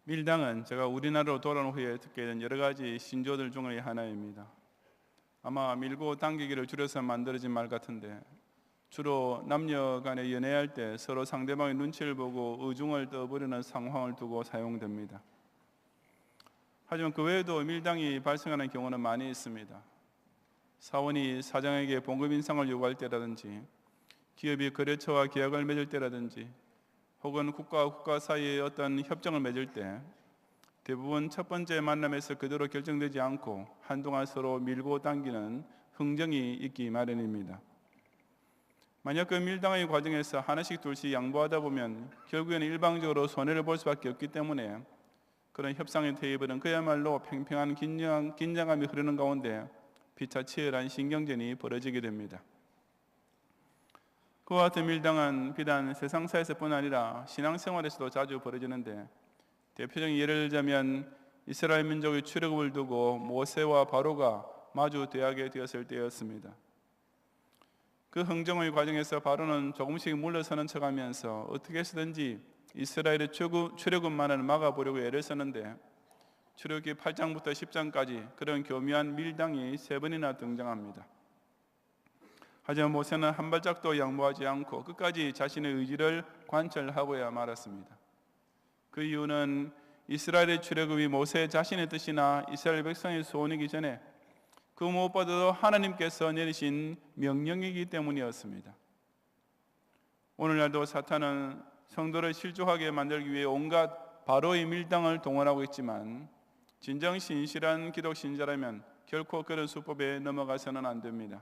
밀당은 제가 우리나라로 돌아온 후에 듣게 된 여러 가지 신조어들 중의 하나입니다. 아마 밀고 당기기를 줄여서 만들어진 말 같은데 주로 남녀 간에 연애할 때 서로 상대방의 눈치를 보고 의중을 떠버리는 상황을 두고 사용됩니다. 하지만 그 외에도 밀당이 발생하는 경우는 많이 있습니다. 사원이 사장에게 봉급 인상을 요구할 때라든지, 기업이 거래처와 계약을 맺을 때라든지, 혹은 국가와 국가 사이에 어떤 협정을 맺을 때 대부분 첫 번째 만남에서 그대로 결정되지 않고 한동안 서로 밀고 당기는 흥정이 있기 마련입니다. 만약 그 밀당의 과정에서 하나씩 둘씩 양보하다 보면 결국에는 일방적으로 손해를 볼 수밖에 없기 때문에 그런 협상의 테이블은 그야말로 팽팽한 긴장감이 흐르는 가운데 피차 치열한 신경전이 벌어지게 됩니다. 그와 같은 밀당은 비단 세상사에서뿐 아니라 신앙생활에서도 자주 벌어지는데 대표적인 예를 들자면 이스라엘 민족의 출애굽을 두고 모세와 바로가 마주 대하게 되었을 때였습니다. 그 흥정의 과정에서 바로는 조금씩 물러서는 척하면서 어떻게 해서든지 이스라엘의 출애굽만을 막아보려고 애를 썼는데 출애굽기 8장부터 10장까지 그런 교묘한 밀당이 3번이나 등장합니다. 하지만 모세는 한 발짝도 양보하지 않고 끝까지 자신의 의지를 관철하고야 말았습니다. 그 이유는 이스라엘의 출애굽이 모세 자신의 뜻이나 이스라엘 백성의 소원이기 전에 그 무엇보다도 하나님께서 내리신 명령이기 때문이었습니다. 오늘날도 사탄은 성도를 실족하게 만들기 위해 온갖 바로의 밀당을 동원하고 있지만 진정 신실한 기독 신자라면 결코 그런 수법에 넘어가서는 안 됩니다.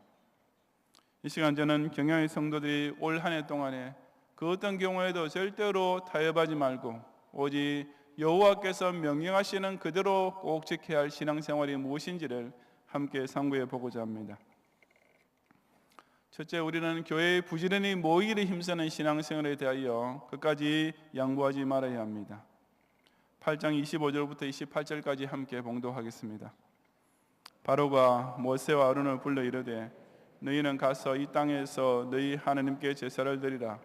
이 시간 저는 경양의 성도들이 올 한 해 동안에 그 어떤 경우에도 절대로 타협하지 말고 오직 여호와께서 명령하시는 그대로 꼭 지켜야 할 신앙생활이 무엇인지를 함께 상고해 보고자 합니다. 첫째, 우리는 교회에 부지런히 모이기를 힘쓰는 신앙생활에 대하여 끝까지 양보하지 말아야 합니다. 8장 25절부터 28절까지 함께 봉독하겠습니다. 바로가 모세와 아론을 불러 이르되 너희는 가서 이 땅에서 너희 하나님께 제사를 드리라.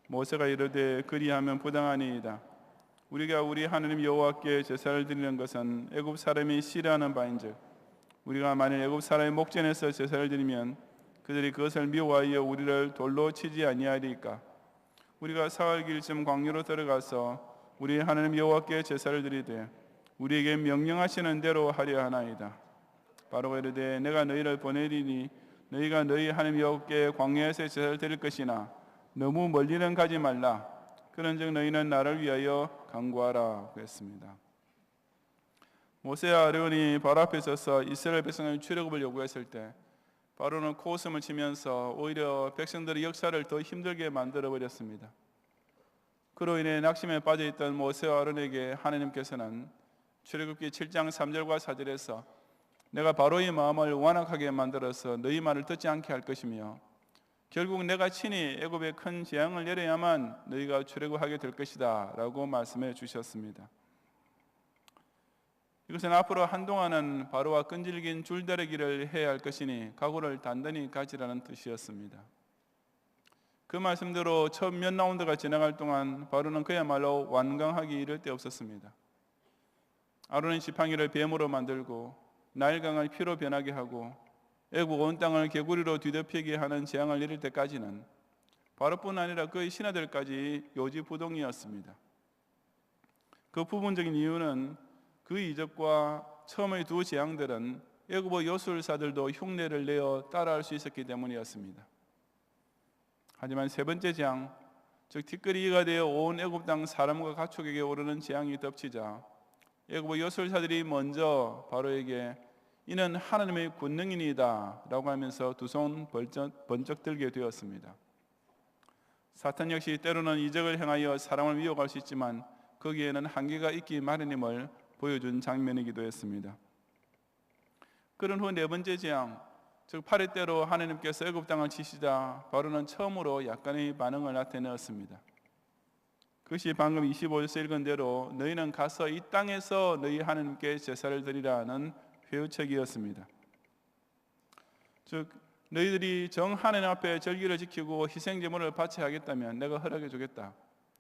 모세가 이르되 그리하면 부당하니이다. 우리가 우리 하나님 여호와께 제사를 드리는 것은 애굽 사람이 싫어하는 바인즉 우리가 만일 애굽 사람의 목전에서 제사를 드리면 그들이 그것을 미워하여 우리를 돌로 치지 아니하리까. 우리가 사흘 길쯤 광야로 들어가서 우리 하나님 여호와께 제사를 드리되 우리에게 명령하시는 대로 하려 하나이다. 바로가 이르되 내가 너희를 보내리니 너희가 너희 하나님 여호와께 광야에서 제사를 드릴 것이나 너무 멀리는 가지 말라. 그런즉 너희는 나를 위하여 간구하라 그랬습니다. 모세와 아론이 바로 앞에 서서 이스라엘 백성의 출애굽을 요구했을 때 바로는 코웃음을 치면서 오히려 백성들의 역사를 더 힘들게 만들어 버렸습니다. 그로 인해 낙심에 빠져있던 모세와 아론에게 하나님께서는 출애굽기 7장 3절과 4절에서 내가 바로의 마음을 완악하게 만들어서 너희 말을 듣지 않게 할 것이며 결국 내가 친히 애굽에 큰 재앙을 내려야만 너희가 출애굽하게 될 것이다 라고 말씀해 주셨습니다. 이것은 앞으로 한동안은 바로와 끈질긴 줄다리기를 해야 할 것이니 각오를 단단히 가지라는 뜻이었습니다. 그 말씀대로 첫 몇 라운드가 지나갈 동안 바로는 그야말로 완강하기 이를 데 없었습니다. 아론은 지팡이를 뱀으로 만들고 나일강을 피로 변하게 하고 애굽 온 땅을 개구리로 뒤덮이게 하는 재앙을 내릴 때까지는 바로뿐 아니라 그의 신하들까지 요지부동이었습니다. 그 부분적인 이유는 그 이적과 처음의 두 재앙들은 애굽의 요술사들도 흉내를 내어 따라할 수 있었기 때문이었습니다. 하지만 세 번째 재앙, 즉 티끌이가 되어 온 애굽 땅 사람과 가축에게 오르는 재앙이 덮치자 애굽의 요술사들이 먼저 바로에게 이는 하나님의 권능이니이다 라고 하면서 두 손 번쩍 들게 되었습니다. 사탄 역시 때로는 이적을 행하여 사람을 미혹할 수 있지만 거기에는 한계가 있기 마련임을 보여준 장면이기도 했습니다. 그런 후 네 번째 재앙, 즉 8회 하나님께서 애굽 땅을 치시자 바로는 처음으로 약간의 반응을 나타내었습니다. 그것이 방금 25절에서 읽은 대로 너희는 가서 이 땅에서 너희 하나님께 제사를 드리라는 회유책이었습니다. 즉 너희들이 정 하나님 앞에 절기를 지키고 희생제물을 바쳐야 하겠다면 내가 허락해 주겠다.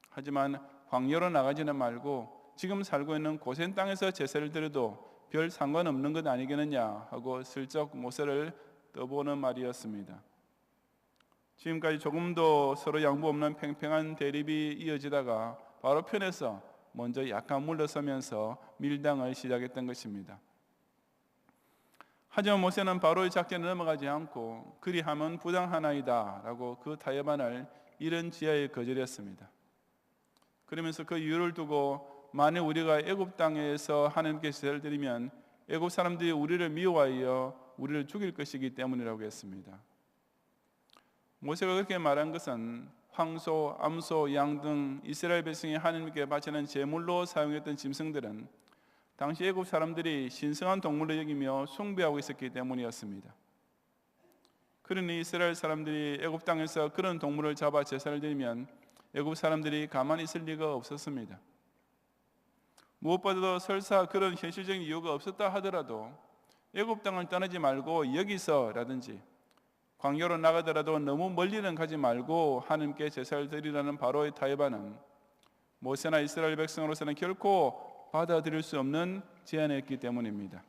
하지만 광야로 나가지는 말고 지금 살고 있는 고센 땅에서 제사를 드려도 별 상관없는 것 아니겠느냐 하고 슬쩍 모세를 떠보는 말이었습니다. 지금까지 조금도 서로 양보 없는 팽팽한 대립이 이어지다가 바로 편에서 먼저 약간 물러서면서 밀당을 시작했던 것입니다. 하지만 모세는 바로의 작전에 넘어가지 않고 그리하면 부당하나이다 라고 그 타협안을 이른 지하에 거절했습니다. 그러면서 그 이유를 두고 만일 우리가 애굽 땅에서 하나님께 제사를 드리면 애굽 사람들이 우리를 미워하여 우리를 죽일 것이기 때문이라고 했습니다. 모세가 그렇게 말한 것은 황소, 암소, 양 등 이스라엘 백성이 하나님께 바치는 제물로 사용했던 짐승들은 당시 애굽 사람들이 신성한 동물로 여기며 숭배하고 있었기 때문이었습니다. 그러니 이스라엘 사람들이 애굽 땅에서 그런 동물을 잡아 제사를 드리면 애굽 사람들이 가만히 있을 리가 없었습니다. 무엇보다도 설사 그런 현실적인 이유가 없었다 하더라도 애굽 땅을 떠나지 말고 여기서라든지 광야로 나가더라도 너무 멀리는 가지 말고 하나님께 제사를 드리라는 바로의 타협안은 모세나 이스라엘 백성으로서는 결코 받아들일 수 없는 제안이었기 때문입니다.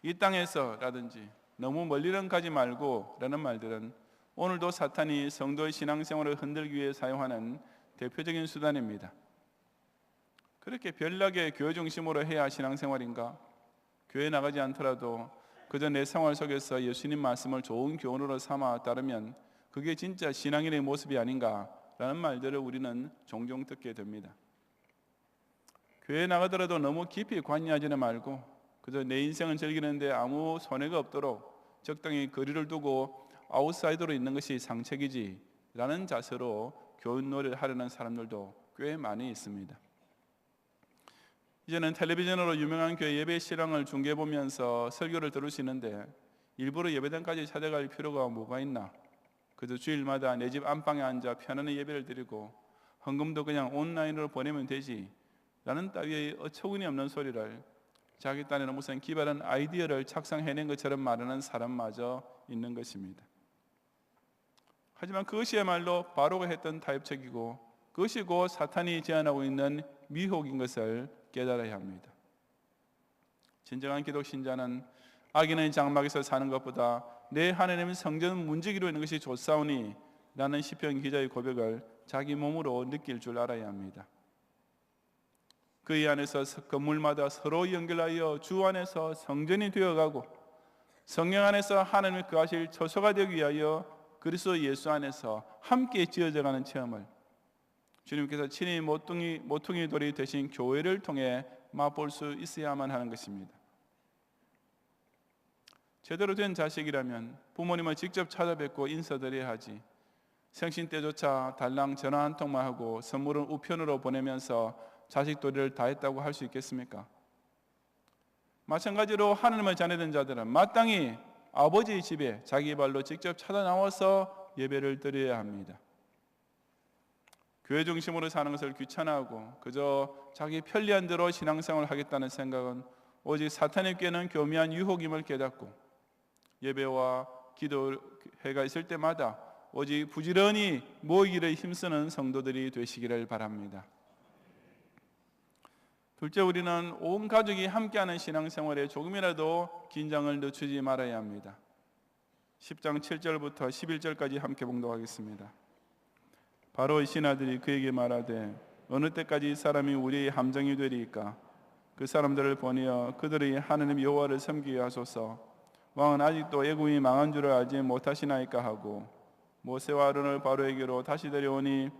이 땅에서라든지 너무 멀리는 가지 말고 라는 말들은 오늘도 사탄이 성도의 신앙생활을 흔들기 위해 사용하는 대표적인 수단입니다. 그렇게 별나게 교회 중심으로 해야 신앙생활인가? 교회 나가지 않더라도 그저 내 생활 속에서 예수님 말씀을 좋은 교훈으로 삼아 따르면 그게 진짜 신앙인의 모습이 아닌가라는 말들을 우리는 종종 듣게 됩니다. 교회 나가더라도 너무 깊이 관여하지는 말고 그저 내 인생을 즐기는데 아무 손해가 없도록 적당히 거리를 두고 아웃사이더로 있는 것이 상책이지 라는 자세로 교훈놀이를 하려는 사람들도 꽤 많이 있습니다. 이제는 텔레비전으로 유명한 교회 예배 실황을 중계해보면서 설교를 들으시는데 일부러 예배당까지 찾아갈 필요가 뭐가 있나? 그저 주일마다 내 집 안방에 앉아 편안히 예배를 드리고 헌금도 그냥 온라인으로 보내면 되지 라는 따위의 어처구니 없는 소리를 자기 딴에는 무슨 기발한 아이디어를 착상해낸 것처럼 말하는 사람마저 있는 것입니다. 하지만 그것이야말로 바로가 했던 타협책이고 그것이 곧 사탄이 제안하고 있는 미혹인 것을 깨달아야 합니다. 진정한 기독 신자는 악인의 장막에서 사는 것보다 내 하나님의 성전 문지기로 있는 것이 좋사오니 라는 시편 기자의 고백을 자기 몸으로 느낄 줄 알아야 합니다. 그의 안에서 건물마다 서로 연결하여 주 안에서 성전이 되어가고 성령 안에서 하나님의 거하실 처소가 되기 위하여 그리스도 예수 안에서 함께 지어져가는 체험을 주님께서 친히 모퉁이 돌이 되신 교회를 통해 맛볼 수 있어야만 하는 것입니다. 제대로 된 자식이라면 부모님을 직접 찾아뵙고 인사드려야 하지 생신 때조차 달랑 전화 한 통만 하고 선물은 우편으로 보내면서 자식 도리를 다 했다고 할 수 있겠습니까? 마찬가지로 하나님을 자녀된 자들은 마땅히 아버지의 집에 자기 발로 직접 찾아 나와서 예배를 드려야 합니다. 교회 중심으로 사는 것을 귀찮아하고 그저 자기 편리한 대로 신앙생활을 하겠다는 생각은 오직 사탄이 꾀는 교묘한 유혹임을 깨닫고 예배와 기도회가 있을 때마다 오직 부지런히 모이기를 힘쓰는 성도들이 되시기를 바랍니다. 둘째, 우리는 온 가족이 함께하는 신앙생활에 조금이라도 긴장을 늦추지 말아야 합니다. 10장 7절부터 11절까지 함께 봉독하겠습니다. 바로의 신하들이 그에게 말하되 어느 때까지 이 사람이 우리의 함정이 되리이까? 그 사람들을 보내어 그들의 하나님 여호와를 섬기게 하소서. 왕은 아직도 애굽이 망한 줄을 알지 못하시나이까 하고 모세와 아론을 바로에게로 다시 데려오니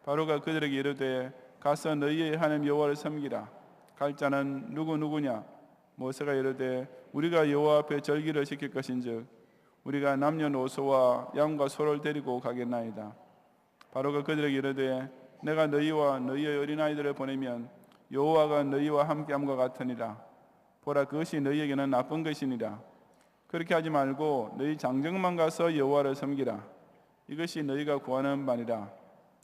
바로가 그들에게 이르되 가서 너희의 하나님 여호와를 섬기라. 갈 자는 누구냐? 모세가 이르되 우리가 여호와 앞에 절기를 지킬 것인즉 우리가 남녀노소와 양과 소를 데리고 가겠나이다. 바로가 그들에게 이르되 내가 너희와 너희의 어린아이들을 보내면 여호와가 너희와 함께함과 같으니라. 보라, 그것이 너희에게는 나쁜 것이니라. 그렇게 하지 말고 너희 장정만 가서 여호와를 섬기라. 이것이 너희가 구하는 바니라.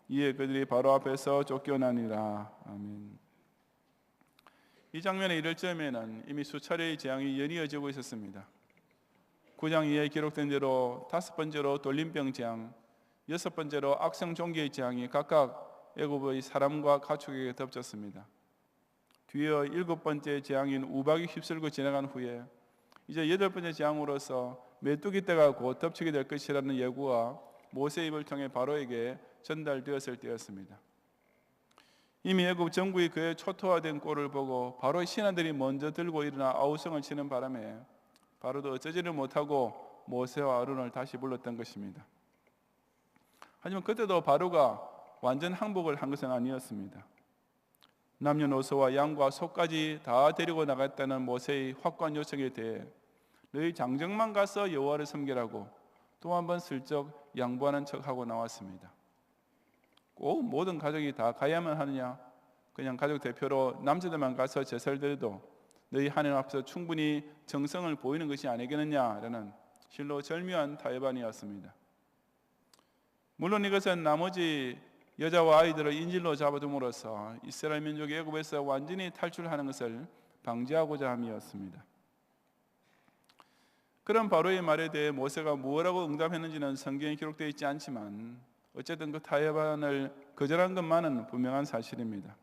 이에 그들이 바로 앞에서 쫓겨나니라. 아멘. 이 장면에 이를 즈음에는 이미 수차례의 재앙이 연이어지고 있었습니다. 9장 2에 기록된 대로 5번째로 돌림병 재앙, 6번째로 악성 종기의 재앙이 각각 애굽의 사람과 가축에게 덮쳤습니다. 뒤이어 7번째 재앙인 우박이 휩쓸고 지나간 후에 이제 8번째 재앙으로서 메뚜기 떼가 곧 덮치게 될 것이라는 예고가 모세의 입을 통해 바로에게 전달되었을 때였습니다. 이미 애굽 정부의 그의 초토화된 꼴을 보고 바로의 신하들이 먼저 들고 일어나 아우성을 치는 바람에 바로도 어쩌지를 못하고 모세와 아론을 다시 불렀던 것입니다. 하지만 그때도 바로가 완전 항복을 한 것은 아니었습니다. 남녀노소와 양과 소까지 다 데리고 나갔다는 모세의 확고한 요청에 대해 너희 장정만 가서 여호와를 섬기라고 또 한 번 슬쩍 양보하는 척하고 나왔습니다. 꼭 모든 가족이 다 가야만 하느냐? 그냥 가족 대표로 남자들만 가서 제사를 드려도 너희 하나님 앞에서 충분히 정성을 보이는 것이 아니겠느냐라는 실로 절묘한 타협안이었습니다. 물론 이것은 나머지 여자와 아이들을 인질로 잡아둠으로써 이스라엘 민족이 애굽에서 완전히 탈출하는 것을 방지하고자 함이었습니다. 그런 바로의 말에 대해 모세가 무엇라고 응답했는지는 성경에 기록되어 있지 않지만 어쨌든 그 타협안을 거절한 것만은 분명한 사실입니다.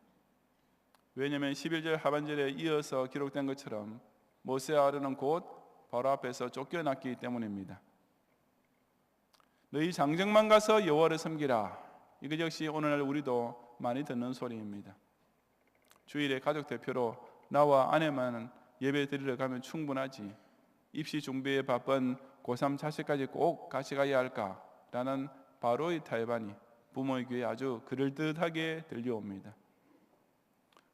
왜냐하면 11절 하반절에 이어서 기록된 것처럼 모세와 아론은 곧 바로 앞에서 쫓겨났기 때문입니다. 너희 장정만 가서 여호와를 섬기라. 이것 역시 오늘날 우리도 많이 듣는 소리입니다. 주일에 가족 대표로 나와 아내만 예배 드리러 가면 충분하지, 입시 준비에 바쁜 고3 자식까지 꼭 같이 가야 할까라는 바로의 타협안이 부모의 귀에 아주 그럴듯하게 들려옵니다.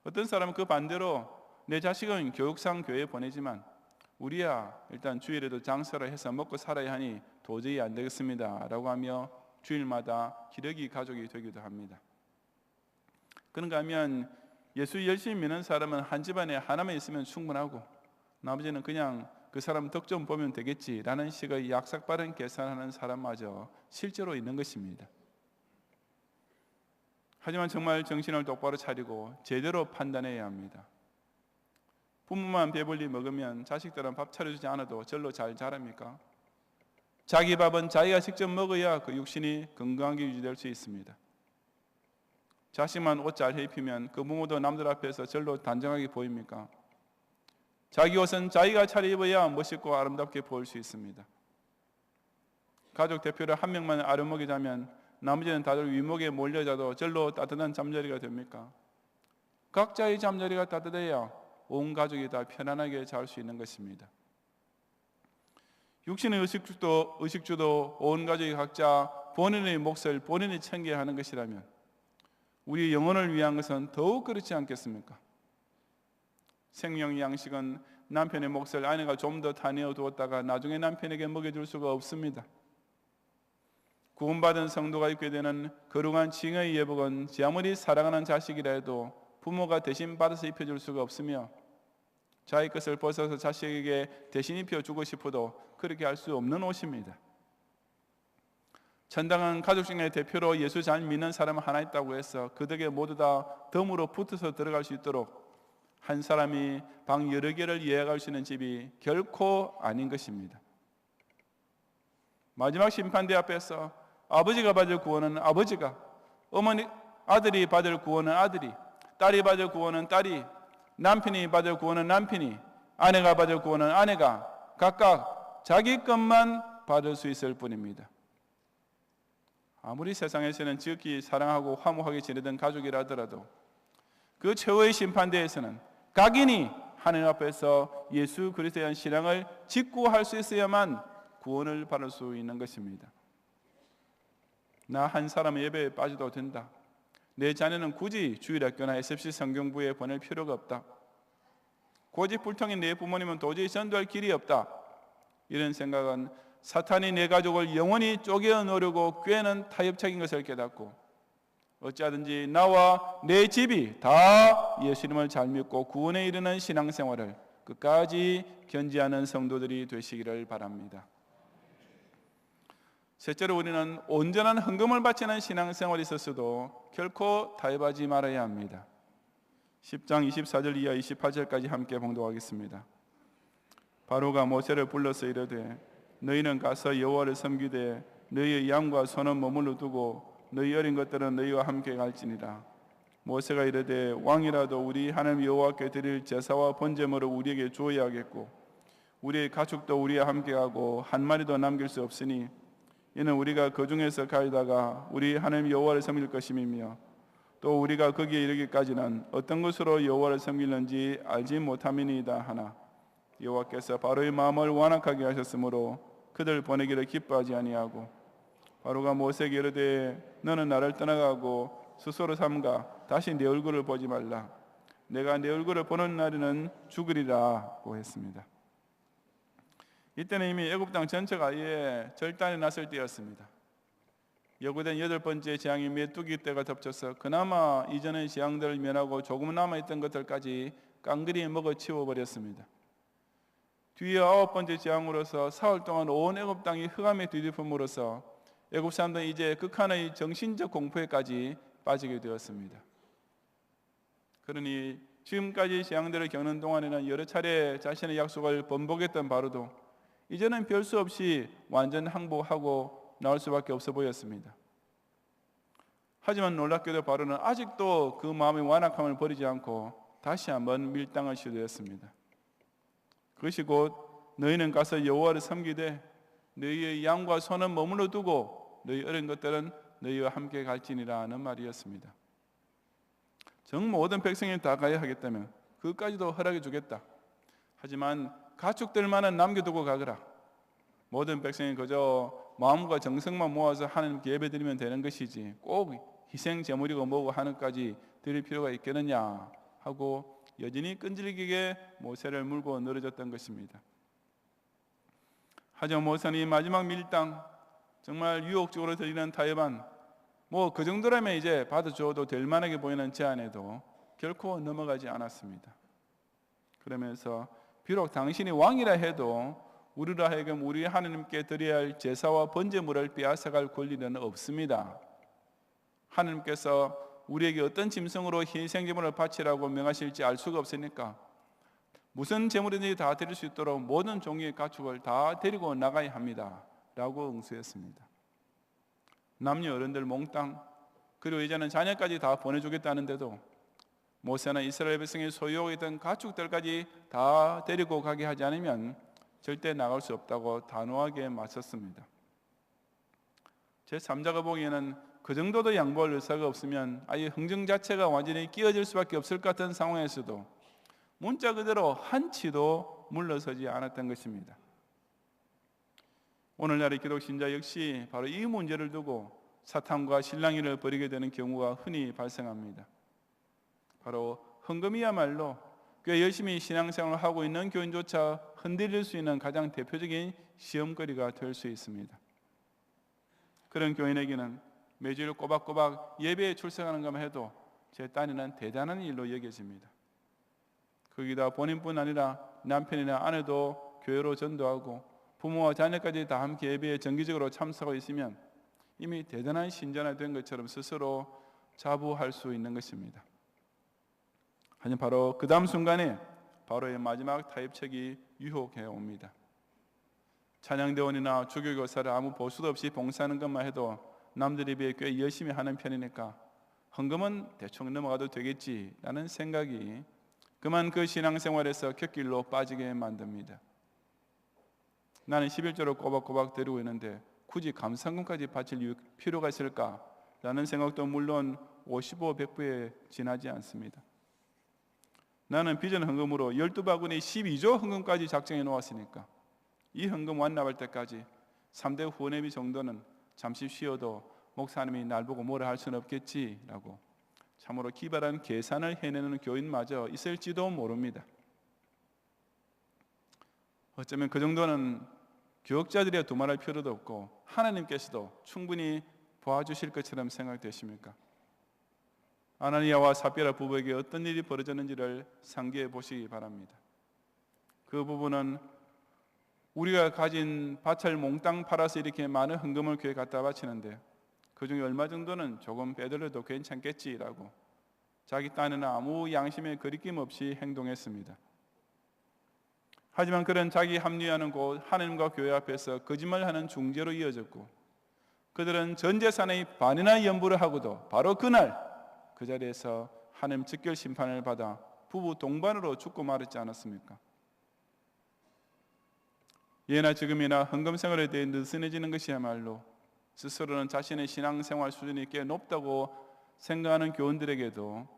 어떤 사람은 그 반대로 내 자식은 교육상 교회에 보내지만 우리야 일단 주일에도 장사를 해서 먹고 살아야 하니 도저히 안 되겠습니다 라고 하며 주일마다 기러기 가족이 되기도 합니다. 그런가 하면 예수 열심히 믿는 사람은 한 집안에 하나만 있으면 충분하고 나머지는 그냥 그 사람 덕 좀 보면 되겠지라는 식의 약삭빠른 계산하는 사람마저 실제로 있는 것입니다. 하지만 정말 정신을 똑바로 차리고 제대로 판단해야 합니다. 부모만 배불리 먹으면 자식들은 밥 차려주지 않아도 절로 잘 자랍니까? 자기 밥은 자기가 직접 먹어야 그 육신이 건강하게 유지될 수 있습니다. 자식만 옷 잘 입히면 그 부모도 남들 앞에서 절로 단정하게 보입니까? 자기 옷은 자기가 차려입어야 멋있고 아름답게 보일 수 있습니다. 가족 대표를 한 명만 아려먹이자면 나머지는 다들 위목에 몰려자도 절로 따뜻한 잠자리가 됩니까? 각자의 잠자리가 따뜻해야 온 가족이 다 편안하게 잘 수 있는 것입니다. 육신의 의식주도 온 가족이 각자 본인의 몫을 본인이 챙겨야 하는 것이라면 우리 영혼을 위한 것은 더욱 그렇지 않겠습니까? 생명 양식은 남편의 몫을 아내가 좀 더 다 내어 두었다가 나중에 남편에게 먹여줄 수가 없습니다. 구원받은 성도가 입게 되는 거룩한 칭의 예복은 제 아무리 사랑하는 자식이라 해도 부모가 대신 받아서 입혀줄 수가 없으며 자기 것을 벗어서 자식에게 대신 입혀주고 싶어도 그렇게 할 수 없는 옷입니다. 천당은 가족 중에 대표로 예수 잘 믿는 사람 하나 있다고 해서 그 덕에 모두 다 덤으로 붙어서 들어갈 수 있도록 한 사람이 방 여러 개를 예약할 수 있는 집이 결코 아닌 것입니다. 마지막 심판대 앞에서 아버지가 받을 구원은 아버지가, 아들이 받을 구원은 아들이, 딸이 받을 구원은 딸이, 남편이 받을 구원은 남편이, 아내가 받을 구원은 아내가 각각 자기 것만 받을 수 있을 뿐입니다. 아무리 세상에서는 지극히 사랑하고 화목하게 지내던 가족이라 하더라도 그 최후의 심판대에서는 각인이 하나님 앞에서 예수 그리스도에 대한 신앙을 직구할 수 있어야만 구원을 받을 수 있는 것입니다. 나 한 사람의 예배에 빠져도 된다. 내 자녀는 굳이 주일학교나 SFC 성경부에 보낼 필요가 없다. 고집불통인 내 부모님은 도저히 전도할 길이 없다. 이런 생각은 사탄이 내 가족을 영원히 쪼개어 놓으려고 꾀는 타협책인 것을 깨닫고 어찌하든지 나와 내 집이 다 예수님을 잘 믿고 구원에 이르는 신앙생활을 끝까지 견지하는 성도들이 되시기를 바랍니다. 셋째로 우리는 온전한 헌금을 바치는 신앙생활이 있었어도 결코 타협하지 말아야 합니다. 10장 24절 이하 28절까지 함께 봉독하겠습니다. 바로가 모세를 불러서 이르되 너희는 가서 여호와를 섬기되 너희의 양과 소는 머물러 두고 너희 어린 것들은 너희와 함께 갈지니라. 모세가 이르되 왕이라도 우리 하나님 여호와께 드릴 제사와 번제물을 우리에게 주어야 하겠고 우리의 가축도 우리와 함께하고 한 마리도 남길 수 없으니 이는 우리가 그 중에서 가다가 우리 하나님 여호와를 섬길 것임이며 또 우리가 거기에 이르기까지는 어떤 것으로 여호와를 섬기는지 알지 못함이니이다 하나 여호와께서 바로의 마음을 완악하게 하셨으므로 그들 보내기를 기뻐하지 아니하고 바로가 모세에게 이르되 너는 나를 떠나가고 스스로 삼가 다시 내 얼굴을 보지 말라. 내가 내 얼굴을 보는 날에는 죽으리라고 했습니다. 이때는 이미 애굽 땅 전체가 아예 절단이 났을 때였습니다. 예고된 8번째 재앙이 메뚜기 때가 덮쳐서 그나마 이전의 재앙들을 면하고 조금 남아있던 것들까지 깡그리 먹어치워 버렸습니다. 뒤에 9번째 재앙으로서 사흘 동안 온 애굽 땅이 흑암에 뒤덮음으로써 애굽 사람들은 이제 극한의 정신적 공포에까지 빠지게 되었습니다. 그러니 지금까지 재앙들을 겪는 동안에는 여러 차례 자신의 약속을 번복했던 바로도 이제는 별 수 없이 완전 항복하고 나올 수밖에 없어 보였습니다. 하지만 놀랍게도 바로는 아직도 그 마음의 완악함을 버리지 않고 다시 한번 밀당을 시도했습니다. 그것이 곧 너희는 가서 여호와를 섬기되 너희의 양과 소는 머물러 두고 너희 어린 것들은 너희와 함께 갈지니라 하는 말이었습니다. 정 모든 백성이 다 가야 하겠다면 그것까지도 허락해 주겠다. 하지만 가축들만은 남겨두고 가거라. 모든 백성이 그저 마음과 정성만 모아서 하나님께 예배드리면 되는 것이지 꼭 희생 제물이고 뭐고 하는까지 드릴 필요가 있겠느냐 하고 여전히 끈질기게 모세를 물고 늘어졌던 것입니다. 하지만 모세는 이 마지막 밀당, 정말 유혹적으로 들리는 타협안, 그 정도라면 이제 받아줘도 될 만하게 보이는 제안에도 결코 넘어가지 않았습니다. 그러면서 비록 당신이 왕이라 해도 우리로 하여금 우리 하나님께 드려야 할 제사와 번제물을 빼앗아갈 권리는 없습니다. 하나님께서 우리에게 어떤 짐승으로 희생제물을 바치라고 명하실지 알 수가 없으니까 무슨 제물이든지 다 드릴 수 있도록 모든 종류의 가축을 다 데리고 나가야 합니다 라고 응수했습니다. 남녀 어른들 몽땅 그리고 이제는 자녀까지 다 보내주겠다는데도 모세는 이스라엘 백성이 소유하고 있던 가축들까지 다 데리고 가게 하지 않으면 절대 나갈 수 없다고 단호하게 맞섰습니다. 제3자가 보기에는 그 정도도 양보할 의사가 없으면 아예 흥정 자체가 완전히 끼어질 수밖에 없을 것 같은 상황에서도 문자 그대로 한치도 물러서지 않았던 것입니다. 오늘날의 기독 신자 역시 바로 이 문제를 두고 사탄과 실랑이를 벌이게 되는 경우가 흔히 발생합니다. 바로 헌금이야말로 꽤 열심히 신앙생활을 하고 있는 교인조차 흔들릴 수 있는 가장 대표적인 시험거리가 될 수 있습니다. 그런 교인에게는 매주일 꼬박꼬박 예배에 출석하는 것만 해도 제 딴에는 대단한 일로 여겨집니다. 거기다 본인뿐 아니라 남편이나 아내도 교회로 전도하고 부모와 자녀까지 다 함께 예배에 정기적으로 참석하고 있으면 이미 대단한 신자가 된 것처럼 스스로 자부할 수 있는 것입니다. 하지만 바로 그 다음 순간에 바로의 마지막 타협책이 유혹해 옵니다. 찬양대원이나 주교교사를 아무 보수도 없이 봉사하는 것만 해도 남들에 비해 꽤 열심히 하는 편이니까 헌금은 대충 넘어가도 되겠지라는 생각이 그만 그 신앙생활에서 곁길로 빠지게 만듭니다. 나는 11조를 꼬박꼬박 드리고 있는데 굳이 감상금까지 바칠 필요가 있을까라는 생각도 물론 55, 100부에 지나지 않습니다. 나는 빚은 헌금으로 12바구니 12조 헌금까지 작정해 놓았으니까 이 헌금 완납할 때까지 3대 후원회비 정도는 잠시 쉬어도 목사님이 날 보고 뭐라 할 수는 없겠지라고 참으로 기발한 계산을 해내는 교인마저 있을지도 모릅니다. 어쩌면 그 정도는 교역자들이 두말할 필요도 없고 하나님께서도 충분히 도와주실 것처럼 생각되십니까? 아나니아와 삽비라 부부에게 어떤 일이 벌어졌는지를 상기해 보시기 바랍니다. 그 부부는 우리가 가진 밭을 몽땅 팔아서 이렇게 많은 헌금을 교회에 갖다 바치는데 그중에 얼마 정도는 조금 빼들려도 괜찮겠지라고 자기 딴에는 아무 양심에 거리낌 없이 행동했습니다. 하지만 그런 자기 합리화는 곧 하나님과 교회 앞에서 거짓말하는 중재로 이어졌고 그들은 전 재산의 반이나 연부를 하고도 바로 그날 그 자리에서 하나님 즉결 심판을 받아 부부 동반으로 죽고 말았지 않았습니까? 예나 지금이나 헌금 생활에 대해 느슨해지는 것이야말로 스스로는 자신의 신앙생활 수준이 꽤 높다고 생각하는 교원들에게도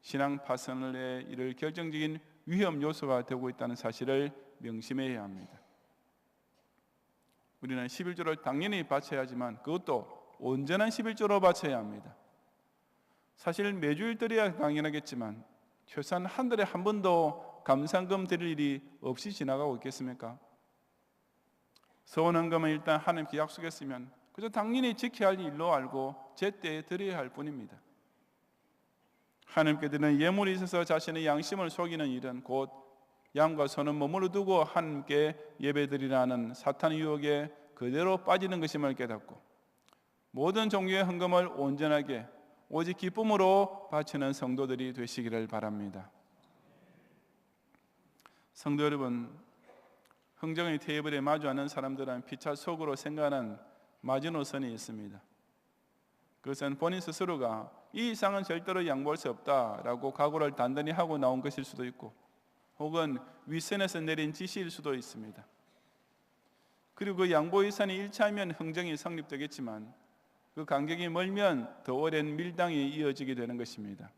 신앙 파선에 이를 결정적인 위험 요소가 되고 있다는 사실을 명심해야 합니다. 우리는 11조를 당연히 바쳐야 하지만 그것도 온전한 11조로 바쳐야 합니다. 사실 매주일 드려야 당연하겠지만 최소한 한 달에 한 번도 감상금 드릴 일이 없이 지나가고 있겠습니까? 서원헌금은 일단 하나님께 약속했으면 그저 당연히 지켜야 할 일로 알고 제때에 드려야 할 뿐입니다. 하나님께 드리는 예물이 있어서 자신의 양심을 속이는 일은 곧 양과 소는 머물러 두고 하나님께 예배드리라는 사탄의 유혹에 그대로 빠지는 것임을 깨닫고 모든 종류의 헌금을 온전하게 오직 기쁨으로 바치는 성도들이 되시기를 바랍니다. 성도 여러분, 흥정의 테이블에 마주하는 사람들은 피차 속으로 생각하는 마지노선이 있습니다. 그것은 본인 스스로가 이 이상은 절대로 양보할 수 없다라고 각오를 단단히 하고 나온 것일 수도 있고 혹은 윗선에서 내린 지시일 수도 있습니다. 그리고 그 양보 의산이 일치하면 흥정이 성립되겠지만 그 간격이 멀면 더 오랜 밀당이 이어지게 되는 것입니다.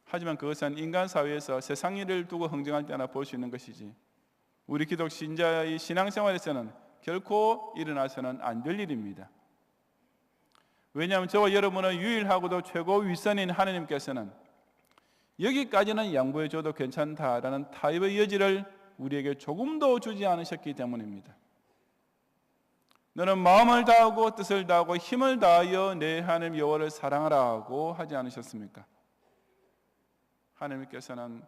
하지만 그것은 인간 사회에서 세상 일을 두고 흥정할 때나 볼 수 있는 것이지 우리 기독 신자의 신앙생활에서는 결코 일어나서는 안 될 일입니다. 왜냐하면 저와 여러분은 유일하고도 최고 윗선인 하나님께서는 여기까지는 양보해 줘도 괜찮다라는 타협의 여지를 우리에게 조금도 주지 않으셨기 때문입니다. 너는 마음을 다하고 뜻을 다하고 힘을 다하여 내 하나님 여호와를 사랑하라고 하지 않으셨습니까? 하나님께서는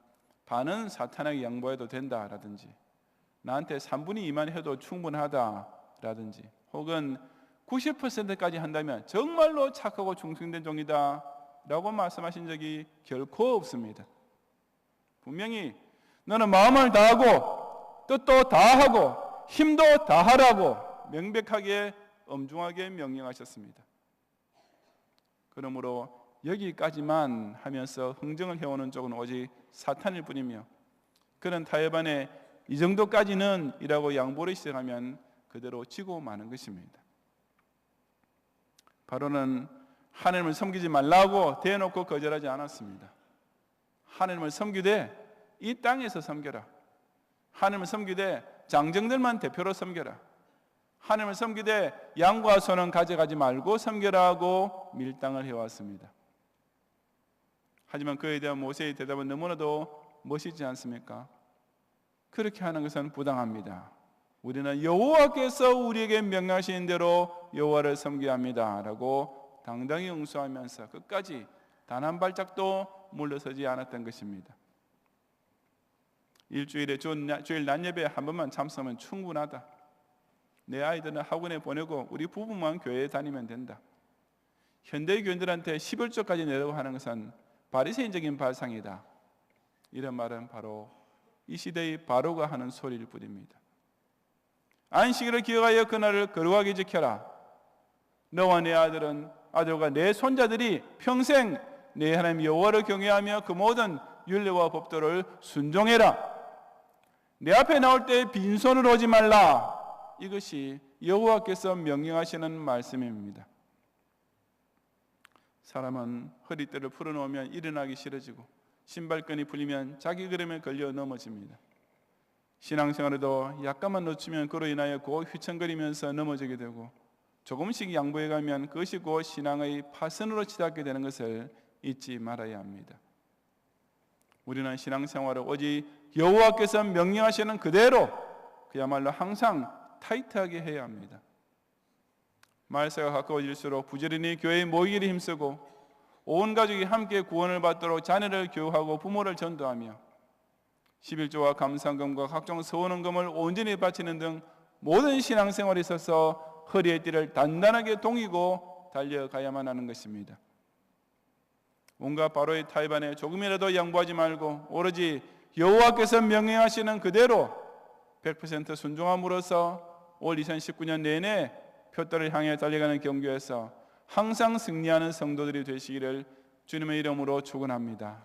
반은 사탄에게 양보해도 된다라든지 나한테 3분의 2만 해도 충분하다라든지 혹은 90%까지 한다면 정말로 착하고 충성된 종이다 라고 말씀하신 적이 결코 없습니다. 분명히 너는 마음을 다하고 뜻도 다하고 힘도 다하라고 명백하게 엄중하게 명령하셨습니다. 그러므로 여기까지만 하면서 흥정을 해오는 쪽은 오직 사탄일 뿐이며 그런 타협 안에 이 정도까지는 이라고 양보를 시작하면 그대로 지고 마는 것입니다. 바로는 하나님을 섬기지 말라고 대놓고 거절하지 않았습니다. 하나님을 섬기되 이 땅에서 섬겨라. 하나님을 섬기되 장정들만 대표로 섬겨라. 하나님을 섬기되 양과 소는 가져가지 말고 섬겨라 하고 밀당을 해왔습니다. 하지만 그에 대한 모세의 대답은 너무나도 멋있지 않습니까? 그렇게 하는 것은 부당합니다. 우리는 여호와께서 우리에게 명하신 대로 여호와를 섬겨야 합니다 라고 당당히 응수하면서 끝까지 단 한 발짝도 물러서지 않았던 것입니다. 일주일에 주일 낮 예배 한 번만 참석하면 충분하다. 내 아이들은 학원에 보내고 우리 부부만 교회에 다니면 된다. 현대 교인들한테 11조까지 내라고 하는 것은 바리새인적인 발상이다. 이런 말은 바로 이 시대의 바로가 하는 소리일 뿐입니다. 안식일을 기억하여 그날을 거룩하게 지켜라. 너와 내 아들과 내 손자들이 평생 내 하나님 여호와를 경외하며 그 모든 율례와 법도를 순종해라. 내 앞에 나올 때 빈손으로 오지 말라. 이것이 여호와께서 명령하시는 말씀입니다. 사람은 허리띠를 풀어놓으면 일어나기 싫어지고 신발끈이 풀리면 자기 걸음에 걸려 넘어집니다. 신앙생활에도 약간만 놓치면 그로 인하여 곧 휘청거리면서 넘어지게 되고 조금씩 양보해가면 그것이 곧 신앙의 파선으로 치닫게 되는 것을 잊지 말아야 합니다. 우리는 신앙생활을 오직 여호와께서 명령하시는 그대로 그야말로 항상 타이트하게 해야 합니다. 말세가 가까워질수록 부지런히 교회에 모이기를 힘쓰고 온 가족이 함께 구원을 받도록 자녀를 교육하고 부모를 전도하며 11조와 감사금과 각종 서원헌금을 온전히 바치는 등 모든 신앙생활에 있어서 허리의 띠를 단단하게 동이고 달려가야만 하는 것입니다. 온갖 바로의 타협 안에 조금이라도 양보하지 말고 오로지 여호와께서 명령하시는 그대로 100% 순종함으로써 올 2019년 내내 표대를 향해 달려가는 경주에서 항상 승리하는 성도들이 되시기를 주님의 이름으로 축원합니다.